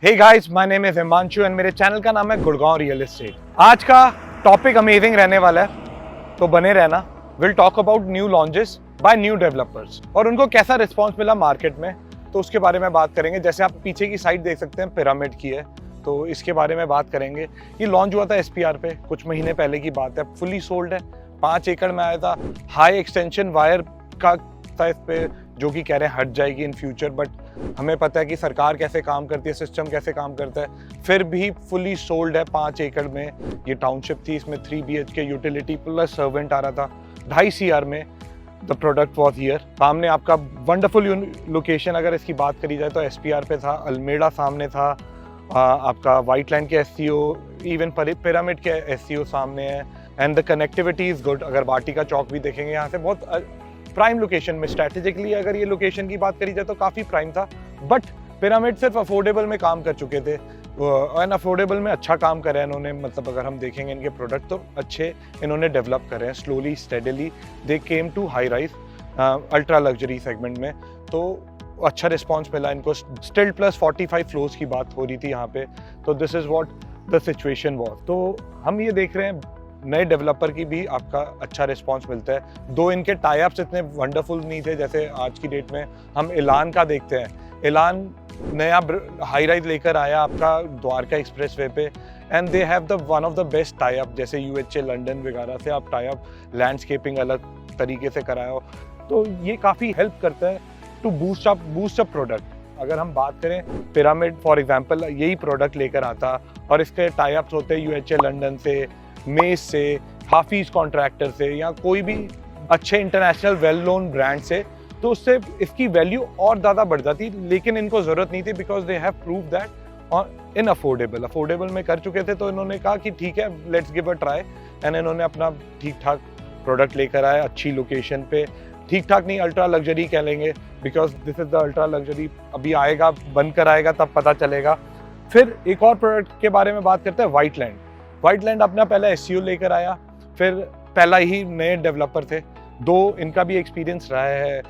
Hey guys, my name is Himanshu and मेरे channel का नाम है गुड़गांव रियल एस्टेट। आज का टॉपिक अमेजिंग रहने वाला है, तो बने रहना। Will talk about new launches by new developers और उनको कैसा रिस्पॉन्स मिला मार्केट में, तो उसके बारे में बात करेंगे। जैसे आप पीछे की साइड देख सकते हैं, पिरामिड की है, तो इसके बारे में बात करेंगे। ये लॉन्च हुआ था SPR पे, कुछ महीने पहले की बात है। फुली सोल्ड है, 5 एकड़ में आया था। हाई एक्सटेंशन वायर का था इस पे, जो कि कह रहे हैं हट जाएगी इन फ्यूचर, बट हमें पता है कि सरकार कैसे काम करती है, सिस्टम कैसे काम करता है। फिर भी फुली सोल्ड है 5 एकड़ में। ये टाउनशिप थी, इसमें 3 BHK यूटिलिटी प्लस सर्वेंट आ रहा था। 2.5 CR में द प्रोडक्ट वॉज हियर। सामने आपका वंडरफुल लोकेशन, अगर इसकी बात करी जाए तो SPR पे था, अल्मेडा सामने था, आपका व्हाइट लैंड के SCO, इवन पिरामिड के SCO सामने है। And the connectivity is good. अगर वाटिका चौक भी देखेंगे यहाँ से, बहुत प्राइम लोकेशन में, स्ट्रैटेजिकली अगर ये लोकेशन की बात करी जाए तो काफ़ी प्राइम था। बट पिरामिड सिर्फ अफोर्डेबल में काम कर चुके थे, एंड अफोर्डेबल में अच्छा काम करा है इन्होंने। मतलब अगर हम देखेंगे इनके प्रोडक्ट तो अच्छे इन्होंने डेवलप करे हैं। Slowly steadily they came to high rise ultra luxury segment में, तो अच्छा रिस्पॉन्स मिला इनको। स्टिल प्लस 45 फ्लोर्स की बात हो रही थी यहाँ पे, तो this is what the situation was. तो हम ये देख रहे हैं नए डेवलपर की भी आपका अच्छा रिस्पांस मिलता है। दो इनके टाई अप्स इतने वंडरफुल नहीं थे जैसे आज की डेट में हम एलान का देखते हैं। एलान नया हाई राइज लेकर आया आपका द्वारका एक्सप्रेस वे पे, and they have the one of the best tie up. जैसे UHA लंदन वगैरह से आप टाई अप, लैंडस्केपिंग अलग तरीके से कराया हो, तो ये काफ़ी हेल्प करता है टू बूस्ट अप प्रोडक्ट। अगर हम बात करें पिरामिड फॉर एग्जाम्पल, यही प्रोडक्ट लेकर आता और इसके टाई अप्स होते हैं UHA लंदन से, मेस से, हाफिज कॉन्ट्रैक्टर से, या कोई भी अच्छे इंटरनेशनल वेल नोन ब्रांड से, तो उससे इसकी वैल्यू और ज़्यादा बढ़ जाती। लेकिन इनको ज़रूरत नहीं थी, because they have prove that in affordable में कर चुके थे। तो इन्होंने कहा कि ठीक है, let's give a try, and इन्होंने अपना ठीक ठाक प्रोडक्ट लेकर आए अच्छी लोकेशन पे। ठीक ठाक नहीं, अल्ट्रा लग्जरी कह लेंगे, because this is the ultra luxury. अभी आएगा, बनकर आएगा, तब पता चलेगा। फिर एक और प्रोडक्ट के बारे में बात करते हैं, व्हाइट लैंड। व्हाइट लैंड अपना पहला SCO लेकर आया, फिर पहला ही नए डेवलपर थे। दो इनका भी एक्सपीरियंस रहा है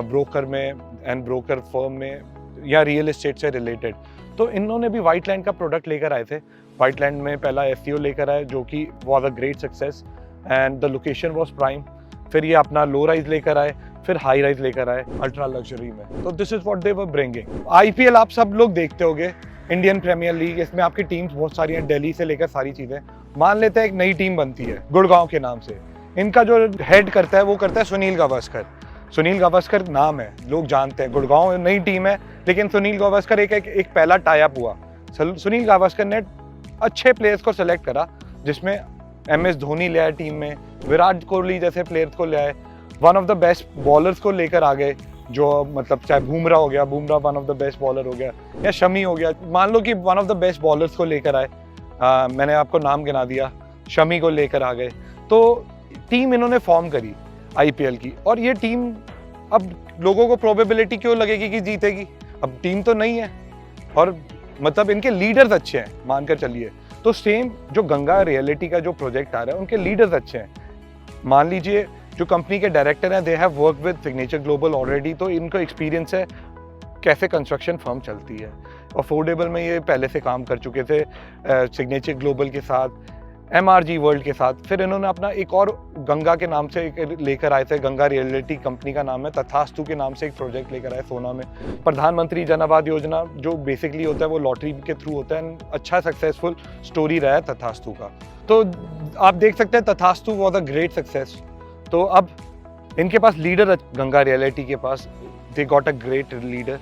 ब्रोकर में एंड ब्रोकर फर्म में या रियल एस्टेट से रिलेटेड, तो इन्होंने भी व्हाइट लैंड का प्रोडक्ट लेकर आए थे। व्हाइट लैंड में पहला SCO लेकर आए, जो कि was a great success and the location was prime. फिर ये अपना लो राइज लेकर आए, फिर हाई राइज लेकर आए अल्ट्रा लग्जरी में। तो this is what they were bringing. IPL आप सब लोग देखते होंगे, इंडियन प्रीमियर लीग, इसमें आपकी टीम्स बहुत सारी हैं, दिल्ली से लेकर सारी चीज़ें। मान लेते हैं एक नई टीम बनती है गुड़गांव के नाम से। इनका जो हेड करता है वो करता है सुनील गावस्कर। सुनील गावस्कर नाम है, लोग जानते हैं। गुड़गांव नई टीम है, लेकिन सुनील गावस्कर एक पहला टाई अप हुआ। सुनील गावस्कर ने अच्छे प्लेयर्स को सेलेक्ट करा, जिसमें MS धोनी ले आए टीम में, विराट कोहली जैसे प्लेयर्स को ले आए, one of the best bowlers को लेकर आ गए, जो मतलब चाहे बुमराह हो गया, Bumrah one of the best bowler हो गया, या शमी हो गया। मान लो कि one of the best bowlers को लेकर आए, मैंने आपको नाम गिना दिया, शमी को लेकर आ गए। तो टीम इन्होंने फॉर्म करी IPL की, और ये टीम, अब लोगों को प्रोबेबिलिटी क्यों लगेगी कि जीतेगी? अब टीम तो नहीं है, और मतलब इनके लीडर्स अच्छे हैं, मानकर चलिए। तो सेम जो गंगा रियलिटी का जो प्रोजेक्ट आ रहा है, उनके लीडर्स अच्छे हैं। मान लीजिए जो कंपनी के डायरेक्टर हैं, they have work with signature global already, तो इनको एक्सपीरियंस है कैसे कंस्ट्रक्शन फर्म चलती है। अफोर्डेबल में ये पहले से काम कर चुके थे सिग्नेचर ग्लोबल के साथ, MRG वर्ल्ड के साथ। फिर इन्होंने अपना एक और गंगा के नाम से लेकर आए थे, गंगा रियलिटी कंपनी का नाम है, तथास्तु के नाम से एक प्रोजेक्ट लेकर आए सोना में। प्रधानमंत्री जन आवास योजना जो बेसिकली होता है वो लॉटरी के थ्रू होता है, अच्छा सक्सेसफुल स्टोरी रहा है तथास्तु का। तो आप देख सकते हैं तथास्तु वॉज अ ग्रेट सक्सेस। तो अब इनके पास लीडर, गंगा रियलिटी के पास, they got a great leader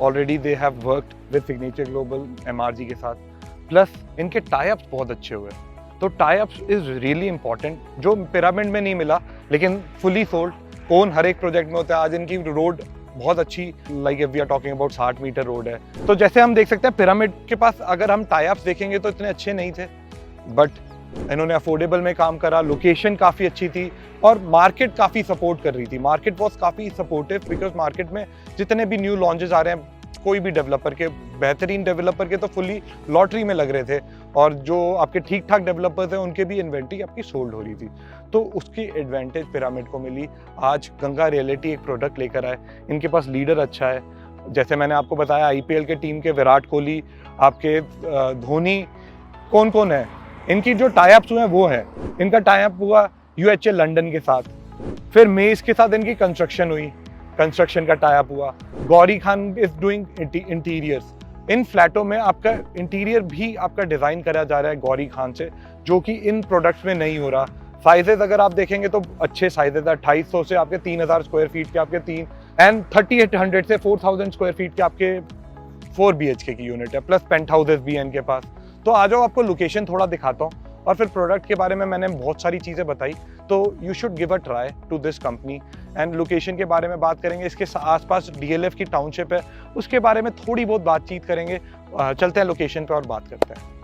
already, they have worked with signature global, MRG के साथ, प्लस इनके टाई अप्स बहुत अच्छे हुए। तो tie ups is really important, जो पिरामिड में नहीं मिला, लेकिन फुली सोल्ड ओन हर एक प्रोजेक्ट में होता है। आज इनकी रोड बहुत अच्छी, like we are talking about 60 meter road है। तो जैसे हम देख सकते हैं पिरामिड के पास अगर हम टाई अप्स देखेंगे तो इतने अच्छे नहीं थे, बट इन्होंने अफोर्डेबल में काम करा, लोकेशन काफ़ी अच्छी थी, और मार्केट काफ़ी सपोर्ट कर रही थी। मार्केट वॉज काफ़ी सपोर्टिव, बिकॉज मार्केट में जितने भी न्यू लॉन्चेस आ रहे हैं, कोई भी डेवलपर के, बेहतरीन डेवलपर के तो फुली लॉटरी में लग रहे थे, और जो आपके ठीक ठाक डेवलपर्स हैं उनके भी इन्वेंट्री आपकी सोल्ड हो रही थी। तो उसकी एडवांटेज पिरामिड को मिली। आज गंगा रियलिटी एक प्रोडक्ट लेकर आए, इनके पास लीडर अच्छा है, जैसे मैंने आपको बताया आईपीएल के टीम के विराट कोहली, आपके धोनी, कौन कौन है, इनकी जो टाई अप्स हुए हैं वो है। इनका टाई अप हुआ यूएचए लंदन के साथ, फिर मेस के साथ इनकी कंस्ट्रक्शन हुई, कंस्ट्रक्शन का टाई अप हुआ। Gauri Khan is doing interiors. इन फ्लैटों में आपका इंटीरियर भी आपका डिज़ाइन करा जा रहा है गौरी खान से, जो कि इन प्रोडक्ट्स में नहीं हो रहा। साइजेस अगर आप देखेंगे तो अच्छे साइजेस है, 2800 से आपके 3000 स्क्वायर फीट के आपके 3 एंड 3800 से 4000 स्क्वायर फीट के आपके 4 BHK की यूनिट है, प्लस पेंट हाउसेस भी हैं इनके पास। तो आ जाओ आपको लोकेशन थोड़ा दिखाता हूँ, और फिर प्रोडक्ट के बारे में मैंने बहुत सारी चीज़ें बताई, तो you should give a try to this company. And location के बारे में बात करेंगे, इसके आसपास डीएलएफ की टाउनशिप है, उसके बारे में थोड़ी बहुत बातचीत करेंगे। चलते हैं लोकेशन पे और बात करते हैं।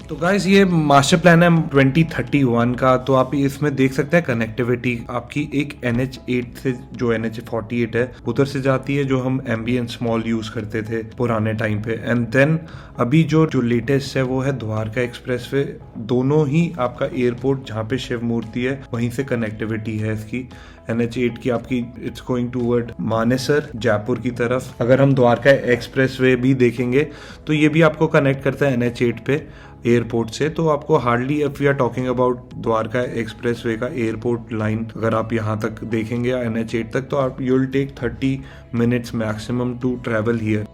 तो गाइस ये मास्टर प्लान है 2031 का। तो आप इसमें देख सकते हैं कनेक्टिविटी आपकी एक NH8 से जो NH48 है उधर से जाती है, जो हम एम्बियंट स्मॉल यूज करते थे पुराने टाइम पे। एंड देन अभी जो लेटेस्ट है वो है द्वारका एक्सप्रेस वे। दोनों ही आपका एयरपोर्ट जहाँ पे शिव मूर्ति है वहीं से कनेक्टिविटी है इसकी। NH8 की आपकी it's going toward Manesar Jaipur की तरफ। अगर हम द्वारका एक्सप्रेस वे भी देखेंगे तो ये भी आपको कनेक्ट करता है NH8 पे एयरपोर्ट से। तो आपको hardly, if we are talking about Dwarka express way का एयरपोर्ट लाइन, अगर आप यहाँ तक देखेंगे NH8 तक, तो आप you will take 30 minutes maximum to travel here.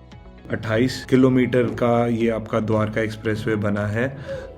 28 kilometre का ये आपका द्वारका एक्सप्रेसवे बना है,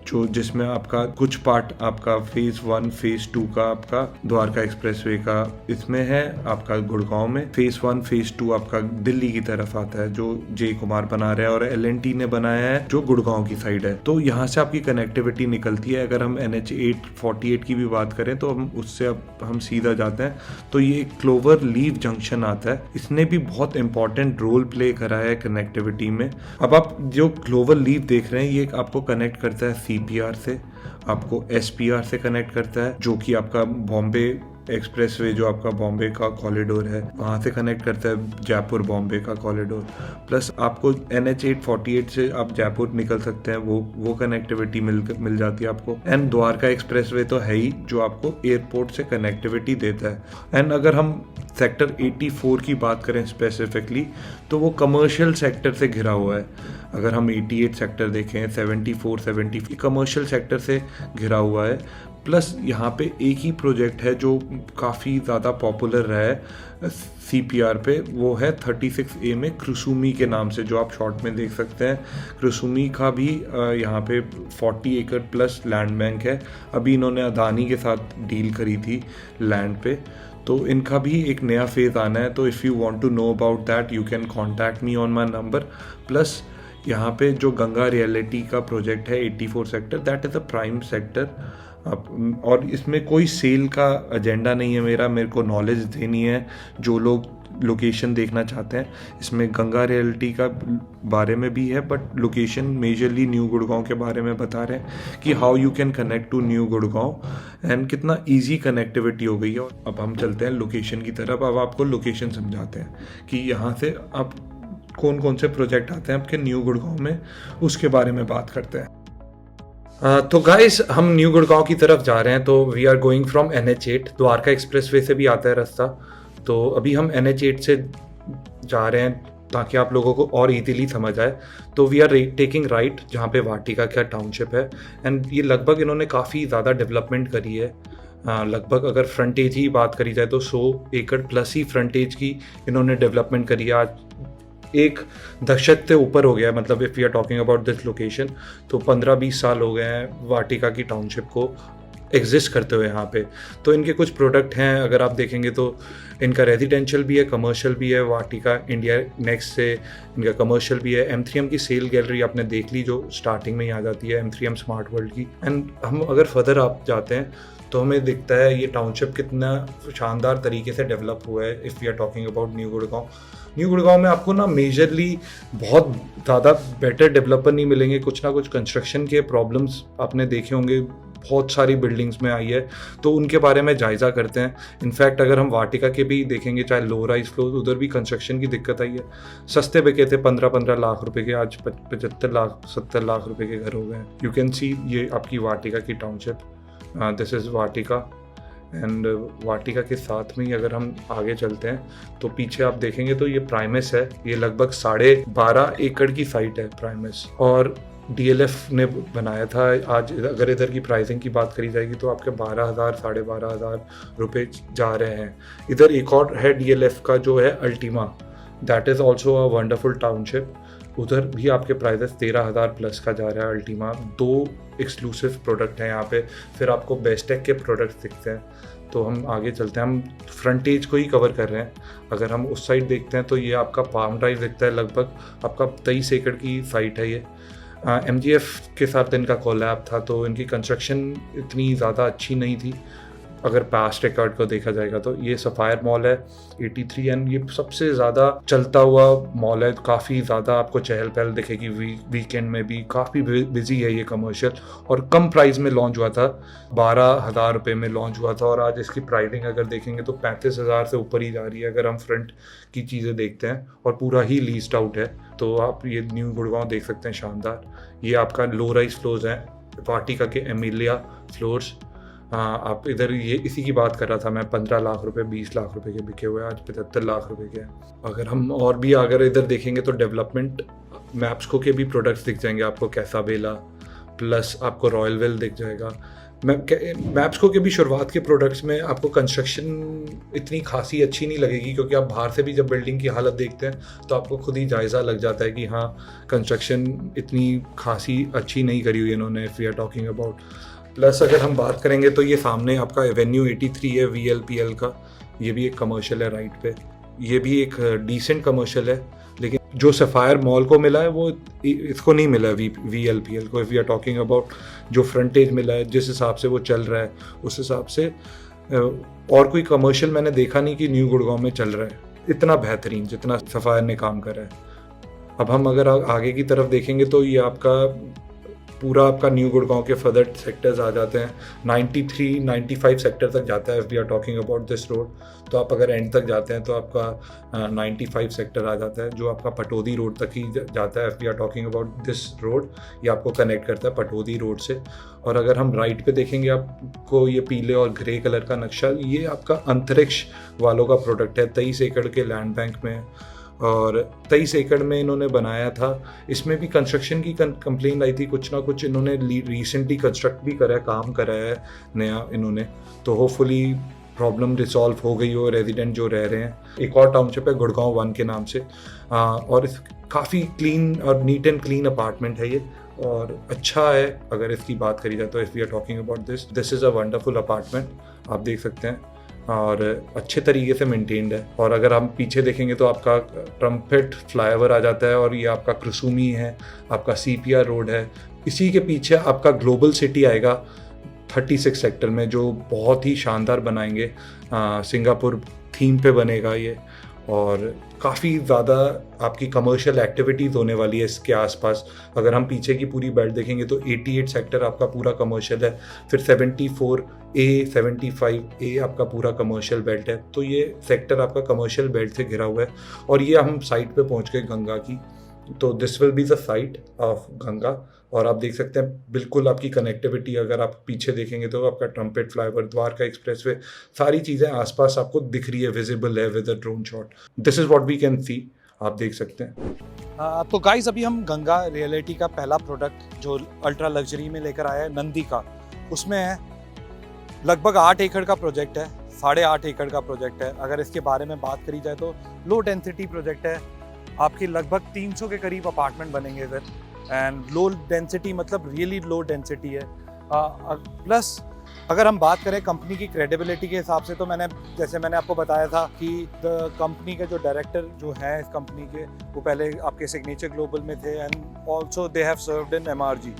जो जिसमें आपका कुछ पार्ट आपका फेज 1 फेज 2 का आपका द्वारका एक्सप्रेसवे का इसमें है आपका गुड़गांव में। फेज 1 फेज 2 आपका दिल्ली की तरफ आता है, जो जे कुमार बना रहा है और LNT ने बनाया है, जो गुड़गांव की साइड है। तो यहाँ से आपकी कनेक्टिविटी निकलती है। अगर हम NH848 की भी बात करें तो हम उससे अब हम सीधा जाते हैं तो ये क्लोवर लीव जंक्शन आता है। इसने भी बहुत इंपॉर्टेंट रोल प्ले करा है कनेक्टिविटी में। अब आप जो क्लोवर लीव देख रहे हैं ये आपको कनेक्ट करता है CPR से, आपको SPR से कनेक्ट करता है, जो कि आपका बॉम्बे एक्सप्रेसवे जो आपका बॉम्बे का कॉरिडोर है वहाँ से कनेक्ट करता है जयपुर बॉम्बे का कॉरिडोर। प्लस आपको NH848 से आप जयपुर निकल सकते हैं, वो कनेक्टिविटी मिल जाती है आपको। एंड द्वारका एक्सप्रेसवे तो है ही जो आपको एयरपोर्ट से कनेक्टिविटी देता है। एंड अगर हम सेक्टर 84 की बात करें स्पेसिफिकली तो वो कमर्शियल सेक्टर से घिरा हुआ है। अगर हम 88 सेक्टर देखें, 74 70 कमर्शियल सेक्टर से घिरा हुआ है। प्लस यहाँ पे एक ही प्रोजेक्ट है जो काफ़ी ज़्यादा पॉपुलर रहा है CPR पे, वो है 36A में क्रुसुमी के नाम से, जो आप शॉर्ट में देख सकते हैं। क्रुसुमी का भी यहाँ पे 40 एकड़ प्लस लैंड बैंक है। अभी इन्होंने अदानी के साथ डील करी थी लैंड पे, तो इनका भी एक नया फेज़ आना है। तो if you want to know about that you can contact me on my number. Plus यहाँ पे जो गंगा रियलिटी का प्रोजेक्ट है 84 sector, that is a prime sector. और इसमें कोई सेल का एजेंडा नहीं है मेरे को नॉलेज देनी है जो लोग लोकेशन देखना चाहते हैं। इसमें गंगा रियलिटी का बारे में भी है, but location majorly new Gurgaon के बारे में बता रहे हैं कि how you can connect to new Gurgaon and कितना इजी कनेक्टिविटी हो गई है। अब हम चलते हैं लोकेशन की तरफ। अब आपको लोकेशन समझाते हैं कि यहाँ से आप कौन कौन से प्रोजेक्ट आते हैं आपके न्यू गुड़गांव में, उसके बारे में बात करते हैं। तो गाइस हम न्यू गुड़गांव की तरफ जा रहे हैं। तो we are going from NH8, Dwarka expressway से भी आता है रास्ता। तो अभी हम NH8 से जा रहे हैं ताकि आप लोगों को और इजीली समझ आए। तो वी आर टेकिंग राइट जहाँ पे वाटिका क्या टाउनशिप है। एंड ये लगभग इन्होंने काफ़ी ज़्यादा डेवलपमेंट करी है। लगभग अगर फ्रंटेज ही बात करी जाए तो 100 एकड़ प्लस ही फ्रंटेज की इन्होंने डेवलपमेंट करी है। आज एक दशक से ऊपर हो गया है, मतलब if we are talking about this location तो 15-20 साल हो गए हैं वाटिका की टाउनशिप को एग्जिस्ट करते हुए यहाँ पे। तो इनके कुछ प्रोडक्ट हैं, अगर आप देखेंगे तो इनका रेजिडेंशियल भी है, कमर्शियल भी है। वाटिका इंडिया नेक्स्ट से इनका कमर्शियल भी है। M3M की सेल गैलरी आपने देख ली जो स्टार्टिंग में ही आ जाती है, M3M स्मार्ट वर्ल्ड की। एंड हम अगर फर्दर आप जाते हैं तो हमें दिखता है ये टाउनशिप कितना शानदार तरीके से डेवलप हुआ है। If we are talking about new Gurgaon में आपको ना मेजरली बहुत ज़्यादा बेटर डेवलपर नहीं मिलेंगे। कुछ ना कुछ कंस्ट्रक्शन के प्रॉब्लम्स आपने देखे होंगे, बहुत सारी बिल्डिंग्स में आई है, तो उनके बारे में जायज़ा करते हैं। इनफैक्ट अगर हम वाटिका के भी देखेंगे, चाहे लो राइज फ्लोर, उधर भी कंस्ट्रक्शन की दिक्कत आई है। सस्ते बिके थे 15-15 लाख रुपए के, आज 75 लाख 70 लाख रुपए के घर हो गए हैं। यू कैन सी ये आपकी वाटिका की township, this is Vatika. And Vatika के साथ में ही अगर हम आगे चलते हैं तो पीछे आप देखेंगे तो ये प्राइमस है। ये लगभग 12.5 एकड़ की साइट है प्राइमस, और DLF ने बनाया था। आज अगर इधर की प्राइसिंग की बात करी जाएगी तो आपके 12,000 12,500 रुपये जा रहे हैं। इधर एक और है DLF का जो है Ultima, that is also a wonderful township. उधर भी आपके प्राइजेस 13,000 प्लस का जा रहा है अल्टीमा। 2 एक्सक्लूसिव प्रोडक्ट हैं यहाँ पे। फिर आपको बेस्टेक के प्रोडक्ट्स दिखते हैं। तो हम आगे चलते हैं, हम फ्रंटेज को ही कवर कर रहे हैं। अगर हम उस साइड देखते हैं तो ये आपका पाम ड्राइव दिखता है, लगभग आपका 23 एकड़ की साइट है ये। MGF के साथ इनका कोलैब था, तो इनकी कंस्ट्रक्शन इतनी ज़्यादा अच्छी नहीं थी अगर पास्ट रिकॉर्ड को देखा जाएगा तो। ये सफायर मॉल है 83, एंड ये सबसे ज़्यादा चलता हुआ मॉल है। काफ़ी ज़्यादा आपको चहल पहल दिखेगी, वीकेंड में भी काफ़ी बिजी है ये कमर्शियल। और कम प्राइस में लॉन्च हुआ था, 12,000 रुपये में लॉन्च हुआ था, और आज इसकी प्राइसिंग अगर देखेंगे तो 35,000 से ऊपर ही जा रही है अगर हम फ्रंट की चीज़ें देखते हैं, और पूरा ही लीस्ड आउट है। तो आप ये न्यू गुड़गांव देख सकते हैं, शानदार। ये आपका लो राइज फ्लोर्स हैं, वाटिका के एमिलिया फ्लोर्स। आप इधर ये इसी की बात कर रहा था मैं, 15 लाख रुपए 20 लाख रुपए के बिके हुए, आज 75 लाख रुपए के हैं। अगर हम और भी अगर इधर देखेंगे तो डेवलपमेंट मैप्सको के भी प्रोडक्ट्स दिख जाएंगे आपको, कैसाबेला प्लस आपको रॉयल वेल दिख जाएगा। मैप्सको के भी शुरुआत के प्रोडक्ट्स में आपको कंस्ट्रक्शन इतनी खासी अच्छी नहीं लगेगी, क्योंकि आप बाहर से भी जब बिल्डिंग की हालत देखते हैं तो आपको खुद ही जायज़ा लग जाता है कि हाँ, कंस्ट्रक्शन इतनी खासी अच्छी नहीं करी हुई इन्होंने, if we are talking about. Plus अगर हम बात करेंगे तो ये सामने आपका एवेन्यू 83 है VLPL का, ये भी एक कमर्शियल है राइट पे। ये भी एक डिसेंट कमर्शियल है, लेकिन जो सफ़ायर मॉल को मिला है वो इसको नहीं मिला है VLPL को। If we are talking about जो फ्रंटेज मिला है, जिस हिसाब से वो चल रहा है, उस हिसाब से और कोई कमर्शियल मैंने देखा नहीं कि न्यू गुड़गांव में चल रहा है इतना बेहतरीन जितना सफ़ायर ने काम करा है। अब हम अगर आगे की तरफ देखेंगे तो ये आपका पूरा आपका न्यू गुड़गांव के फर्दर सेक्टर्स आ जाते हैं। 93 95 सेक्टर तक जाता है if we are talking about this road. तो आप अगर एंड तक जाते हैं तो आपका 95 सेक्टर आ जाता है, जो आपका पटौदी रोड तक ही जाता है। If we are talking about this road, ये आपको कनेक्ट करता है पटौदी रोड से। और अगर हम राइट पे देखेंगे आपको ये पीले और ग्रे कलर का नक्शा, ये आपका अंतरिक्ष वालों का प्रोडक्ट है। 23 एकड़ के लैंड बैंक में, और 23 एकड़ में इन्होंने बनाया था। इसमें भी कंस्ट्रक्शन की कंप्लेंट आई थी, कुछ ना कुछ इन्होंने रिसेंटली कंस्ट्रक्ट भी करा है, काम करा है नया इन्होंने। तो होपफुली प्रॉब्लम रिसॉल्व हो गई हो रेजिडेंट जो रह रहे हैं। एक और टाउनशिप है गुड़गांव 1 के नाम से, और काफ़ी क्लीन और नीट एंड क्लीन अपार्टमेंट है ये, और अच्छा है अगर इसकी बात करी जाए तो। If we are talking about this is a wonderful apartment, आप देख सकते हैं, और अच्छे तरीके से मेंटेन्ड है। और अगर हम पीछे देखेंगे तो आपका ट्रम्पेट फ्लाईओवर आ जाता है, और ये आपका क्रुसुमी है, आपका CPR रोड है। इसी के पीछे आपका ग्लोबल सिटी आएगा 36 सेक्टर में, जो बहुत ही शानदार बनाएंगे। सिंगापुर थीम पे बनेगा ये, और काफ़ी ज़्यादा आपकी कमर्शियल एक्टिविटीज़ होने वाली है इसके आसपास। अगर हम पीछे की पूरी बेल्ट देखेंगे तो 88 सेक्टर आपका पूरा कमर्शियल है, फिर 74A 75A आपका पूरा कमर्शियल बेल्ट है। तो ये सेक्टर आपका कमर्शियल बेल्ट से घिरा हुआ है। और ये हम साइट पे पहुंच गए गंगा की, तो this will be the site of Ganga. और आप देख सकते हैं बिल्कुल आपकी कनेक्टिविटी, अगर आप पीछे देखेंगे तो आपका ट्रम्पेट फ्लाईओवर, द्वारका एक्सप्रेसवे, सारी चीज़ें आसपास आपको दिख रही है, विजिबल है with a drone shot. This is what we can see, आप देख सकते हैं। तो गाइस, अभी हम गंगा रियलिटी का पहला प्रोडक्ट जो अल्ट्रा लग्जरी में लेकर आए हैं, नंदी का, उसमें है लगभग 8 एकड़ का प्रोजेक्ट है, 8.5 एकड़ का प्रोजेक्ट है। अगर इसके बारे में बात करी जाए तो लो डेंसिटी प्रोजेक्ट है, आपकी लगभग 300 के करीब अपार्टमेंट बनेंगे इधर। एंड लो डेंसिटी मतलब रियली लो डेंसिटी है। प्लस अगर हम बात करें कंपनी की क्रेडिबिलिटी के हिसाब से, तो जैसे मैंने आपको बताया था कि कंपनी के जो डायरेक्टर जो हैं इस कंपनी के, वो पहले आपके सिग्नेचर ग्लोबल में थे, and also they have served in MRG।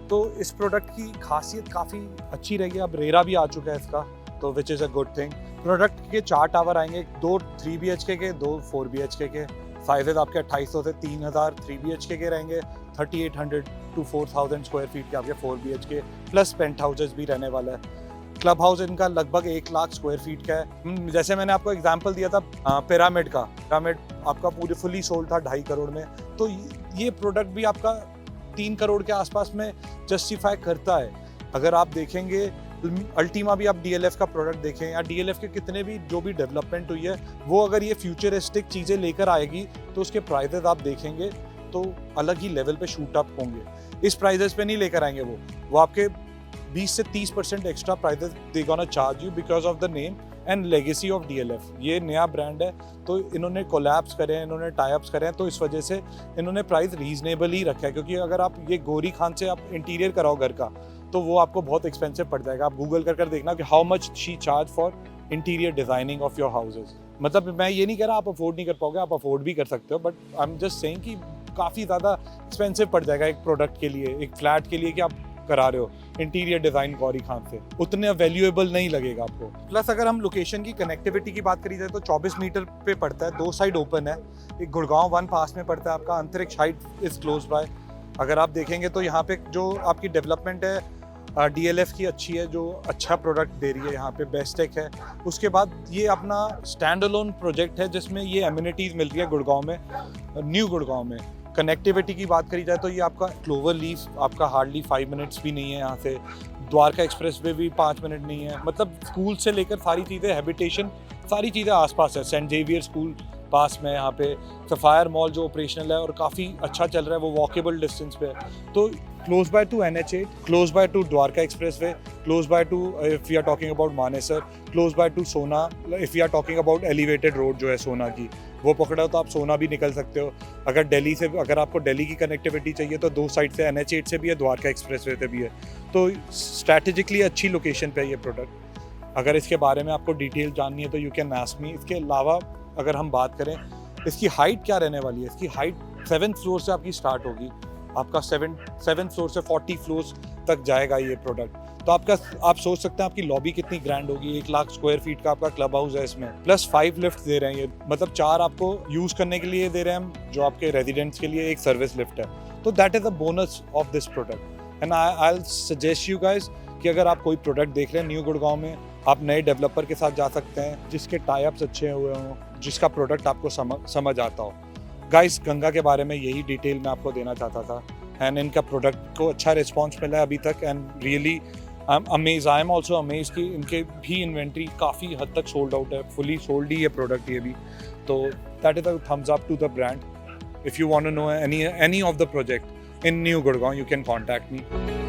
तो इस प्रोडक्ट की खासियत काफ़ी अच्छी रहेगी। अब रेरा भी आ चुका है इसका, तो which is a good thing. Product के 4 टावर आएंगे, 2 3 BHK के, 2 4 BHK के। साइजेज आपके 2800 से 3000 3 BHK के रहेंगे, 3800 to 4000 स्क्वायर फीट के आपके 4 BHK, प्लस पेंट हाउसेज भी रहने वाला है। क्लब हाउस इनका लगभग 1 लाख स्क्वायर फीट का है। जैसे मैंने आपको एग्जांपल दिया था पिरामिड का, पिरामिड आपका पूरे फुली सोल्ड था 2.5 करोड़ में। तो ये प्रोडक्ट भी आपका 3 करोड़ के आसपास में जस्टिफाई करता है। अगर आप देखेंगे अल्टीमा भी आप DLF का प्रोडक्ट देखें या DLF के कितने भी जो भी डेवलपमेंट हुई है, वो अगर ये फ्यूचरिस्टिक चीज़ें लेकर आएगी तो उसके प्राइजेज आप देखेंगे तो अलग ही लेवल पे शूट अप होंगे। इस प्राइजेस पे नहीं लेकर आएंगे वो आपके 20 से 30% extra prices they gonna charge you because of the name and legacy of DLF। ये नया ब्रांड है तो इन्होंने कोलैब्स करे हैं, इन्होंने टाइप्स करे हैं, तो इस वजह से इन्होंने प्राइस रीजनेबल ही रखा है। क्योंकि अगर आप ये गोरी खान से आप इंटीरियर कराओ घर का तो वो आपको बहुत एक्सपेंसिव पड़ जाएगा। आप गूगल कर देखना कि how much she charge for interior designing of your houses. मतलब मैं ये नहीं कह रहा आप अफोर्ड नहीं कर पाओगे, आप अफोर्ड भी कर सकते हो, but I am just saying कि काफ़ी ज़्यादा एक्सपेंसिव पड़ जाएगा एक प्रोडक्ट के लिए, एक फ्लैट के लिए कि आप करा रहे हो इंटीरियर डिज़ाइन गौरी खान से, उतने वैल्यूएबल नहीं लगेगा आपको। प्लस अगर हम लोकेशन की कनेक्टिविटी की बात करी जाए तो 24 मीटर पे पड़ता है, 2 साइड ओपन है। एक गुड़गांव 1 पास में पड़ता है आपका, अंतरिक्ष हाइट इज़ क्लोज बाय। अगर आप देखेंगे तो यहाँ पे जो आपकी डेवलपमेंट है DLF की अच्छी है, जो अच्छा प्रोडक्ट दे रही है यहाँ पे, बेस्टेक है। उसके बाद ये अपना स्टैंड अलोन प्रोजेक्ट है जिसमें ये एमिनिटीज़ मिल रही है गुड़गांव में, न्यू गुड़गांव में। कनेक्टिविटी की बात करी जाए तो ये आपका क्लोवर लीफ आपका हार्डली 5 मिनट्स भी नहीं है यहाँ से, द्वारका एक्सप्रेस वे भी 5 मिनट नहीं है। मतलब स्कूल से लेकर सारी चीज़ें, हैबिटेशन, सारी चीज़ें आसपास है। सेंट जेवियर स्कूल पास में यहाँ पे, सफायर मॉल जो ऑपरेशनल है और काफ़ी अच्छा चल रहा है, वो वॉकेबल डिस्टेंस पे है। तो close by to NH8, close by to Dwarka express way, close by to if you are talking about Manesar, close by to Sohna, if you are talking about elevated road जो है सोना की, वो पकड़ा तो आप सोना भी निकल सकते हो। अगर दिल्ली से, अगर आपको दिल्ली की कनेक्टिविटी चाहिए तो 2 साइड से NH8 से भी है, द्वारका एक्सप्रेस वे से भी है। तो स्ट्रैटेजिकली अच्छी लोकेशन पे है ये प्रोडक्ट। अगर इसके बारे में आपको डिटेल जाननी है तो यू कैन आस्क मी। इसके अलावा अगर हम बात करें इसकी हाइट क्या रहने वाली है, इसकी हाइट 7th फ्लोर से आपकी स्टार्ट होगी, आपका 7th फ्लोर से 40 फ्लोर्स तक जाएगा ये प्रोडक्ट। तो आप सोच सकते हैं आपकी लॉबी कितनी ग्रैंड होगी। 1 लाख स्क्वायर फीट का आपका क्लब हाउस है इसमें, प्लस 5 लिफ्ट दे रहे हैं ये, मतलब 4 आपको यूज करने के लिए दे रहे हैं हम, जो आपके रेजिडेंट्स के लिए एक सर्विस लिफ्ट है। तो that is a bonus of this product. And I will suggest you guys कि अगर आप कोई प्रोडक्ट देख रहे हैं न्यू गुड़गांव में, आप नए डेवलपर के साथ जा सकते हैं जिसके टाइप्स अच्छे हुए हों, जिसका प्रोडक्ट आपको समझ आता हो। गाइस, गंगा के बारे में यही डिटेल मैं आपको देना चाहता था। एंड इनका प्रोडक्ट को अच्छा रिस्पांस मिला है अभी तक, and really I am also amaze कि इनके भी इन्वेंट्री काफ़ी हद तक सोल्ड आउट है, फुली सोल्ड ही है प्रोडक्ट ये भी। तो that is a thumbs up to the brand. If you want to know any of the project in new Gurgaon, you can contact me.